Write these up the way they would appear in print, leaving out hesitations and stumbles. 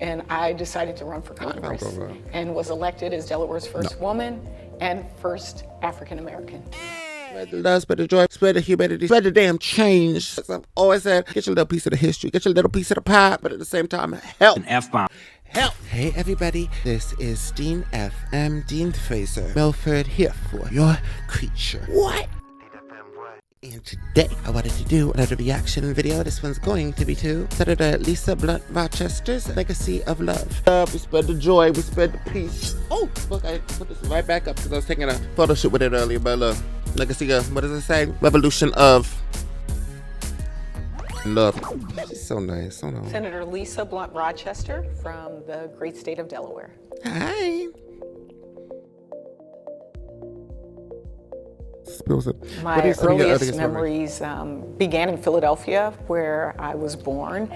and I decided to run for Congress and was elected as Delaware's first woman and first African American. Spread the love, spread the joy, spread the humanity, spread the damn change. As I've always said, get your little piece of the history, get your little piece of the pie, but at the same time, help. An F-bomb. Help! Hey everybody, this is Dean FM, Dean Fraser, Milford, here for your creature. What? And today, I wanted to do another reaction video. This one's going to be to Senator Lisa Blunt Rochester's Legacy of Love. We spread the joy, we spread the peace. Oh, look, I put this right back up because I was taking a photo shoot with it earlier, but Legacy of, what does it say? Revolution of Love. She's so nice, so nice. Senator Lisa Blunt Rochester from the great state of Delaware. Hi. My earliest memories began in Philadelphia, where I was born.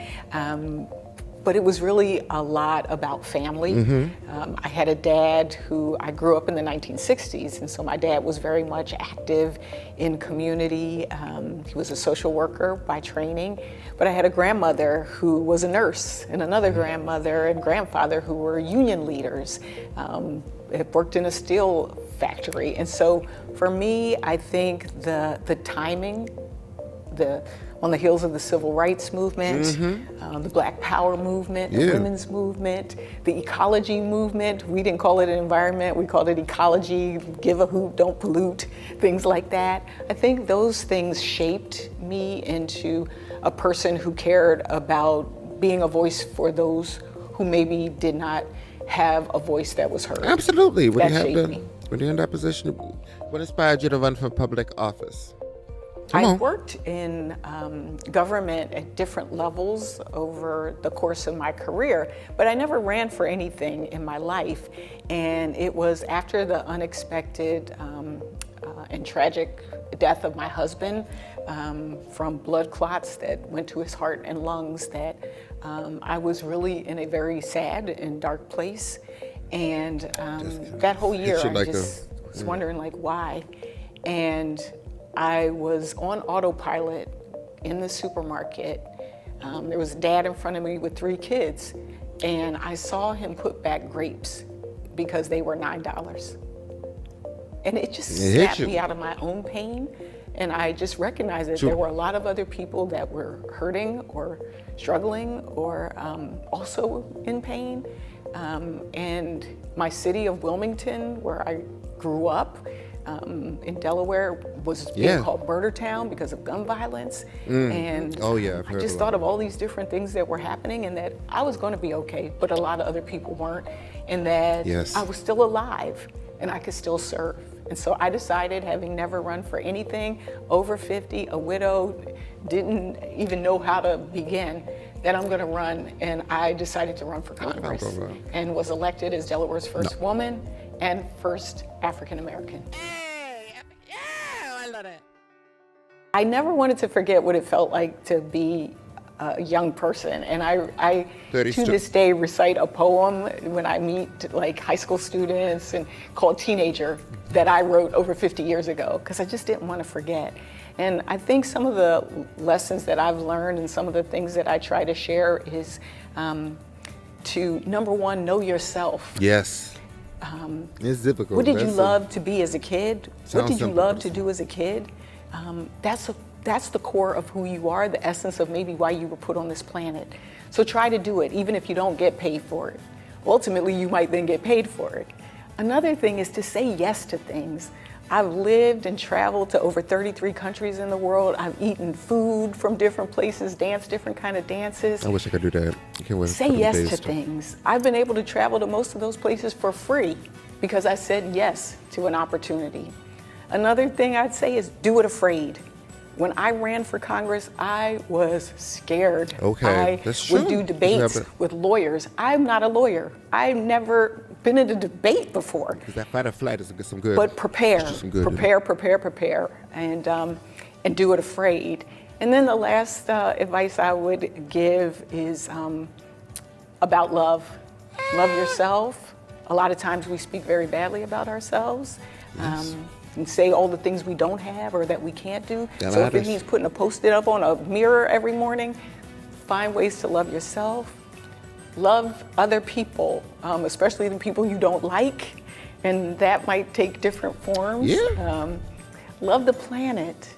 But it was really a lot about family. I had a dad who, I grew up in the 1960s, and so my dad was very much active in community. He was a social worker by training, but I had a grandmother who was a nurse, and another grandmother and grandfather who were union leaders. Had worked in a steel factory, and so for me, I think the timing, on the heels of the civil rights movement, the Black Power movement, the women's movement, the ecology movement. We didn't call it an environment, we called it ecology, give a hoot, don't pollute, things like that. I think those things shaped me into a person who cared about being a voice for those who maybe did not have a voice that was heard. Absolutely. That shaped me. When you're in that position, what inspired you to run for public office? I worked in government at different levels over the course of my career, but I never ran for anything in my life. And it was after the unexpected and tragic death of my husband from blood clots that went to his heart and lungs that I was really in a very sad and dark place. And that whole year I just was wondering why. And I was on autopilot in the supermarket. There was a dad in front of me with 3 kids, and I saw him put back grapes because they were $9. And it just snapped me out of my own pain, and I just recognized that there were a lot of other people that were hurting or struggling or also in pain. And my city of Wilmington, where I grew up, in Delaware, was being called Murder Town because of gun violence. And I just thought of all these different things that were happening, and that I was going to be okay, but a lot of other people weren't, and that I was still alive and I could still serve. And so I decided, having never run for anything, over 50, a widow, didn't even know how to begin, that I'm going to run. And I decided to run for Congress and was elected as Delaware's first woman and first African American. I love it. I never wanted to forget what it felt like to be a young person, and I to this day recite a poem when I meet high school students and called Teenager that I wrote over 50 years ago, because I just didn't want to forget. And I think some of the lessons that I've learned and some of the things that I try to share is to, number one, know yourself. Yes. It's difficult. What did you love to be as a kid? What did you love to do as a kid? That's the core of who you are, the essence of maybe why you were put on this planet. So try to do it, even if you don't get paid for it. Ultimately, you might then get paid for it. Another thing is to say yes to things. I've lived and traveled to over 33 countries in the world. I've eaten food from different places, danced different kind of dances. I wish I could do that. I can't wait. Say yes to things. I've been able to travel to most of those places for free because I said yes to an opportunity. Another thing I'd say is do it afraid. When I ran for Congress, I was scared. Okay, that's true. I would do debates with lawyers. I'm not a lawyer. I've never been in a debate before. Because that fight or flight is some good. But prepare, and do it afraid. And then the last advice I would give is about love. Love yourself. A lot of times we speak very badly about ourselves. And say all the things we don't have or that we can't do. So if it means putting a Post-it up on a mirror every morning, find ways to love yourself, love other people, especially the people you don't like, and that might take different forms. Yeah. Love the planet.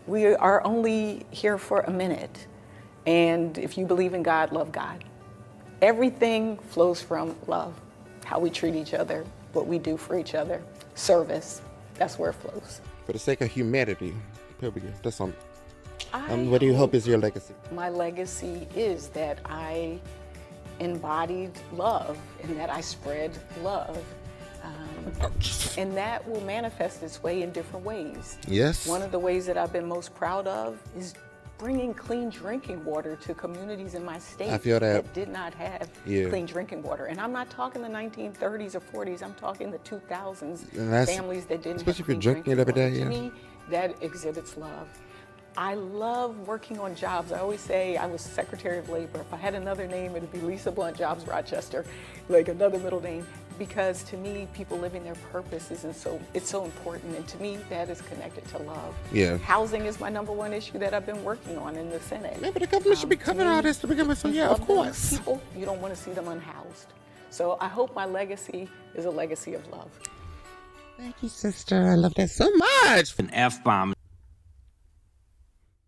We are only here for a minute. And if you believe in God, love God. Everything flows from love. How we treat each other, what we do for each other, service, that's where it flows. For the sake of humanity, period. That's on. What do you hope is your legacy? My legacy is that I embodied love and that I spread love. And that will manifest its way in different ways. Yes. One of the ways that I've been most proud of is bringing clean drinking water to communities in my state I feel that did not have Yeah. clean drinking water. And I'm not talking the 1930s or 40s, I'm talking the 2000s, And that's- families that didn't have especially if you're clean drinking it every day, water. yeah. To me, that exhibits love. I love working on jobs. I always say I was Secretary of Labor. If I had another name, it'd be Lisa Blunt Jobs Rochester, like another middle name. Because to me, people living their purpose it's so important. And to me, that is connected to love. Yeah. Housing is my #1 issue that I've been working on in the Senate. Yeah, but the government should be covering all this to begin with. So yeah, of Love them course. People, you don't want to see them unhoused. So I hope my legacy is a legacy of love. Thank you, sister. I love that so much. An F-bomb.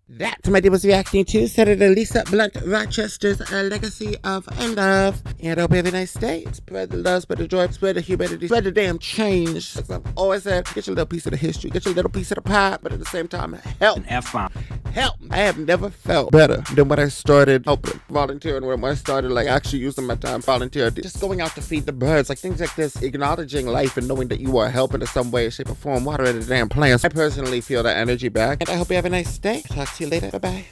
That, my dear, was reacting to Senator Lisa Blunt Rochester's legacy of love. And I hope you have a nice day. Spread the love, spread the joy, spread the humanity, spread the damn change. As I've always said, get your little piece of the history, get your little piece of the pie, but at the same time, help. An F-bomb. Help. I have never felt better than when I started helping, volunteering, when I started like actually using my time volunteering, just going out to feed the birds, like things like this, acknowledging life and knowing that you are helping in some way, shape, or form, watering the damn plants. I personally feel that energy back, and I hope you have a nice day. Talk to you later. Bye-bye.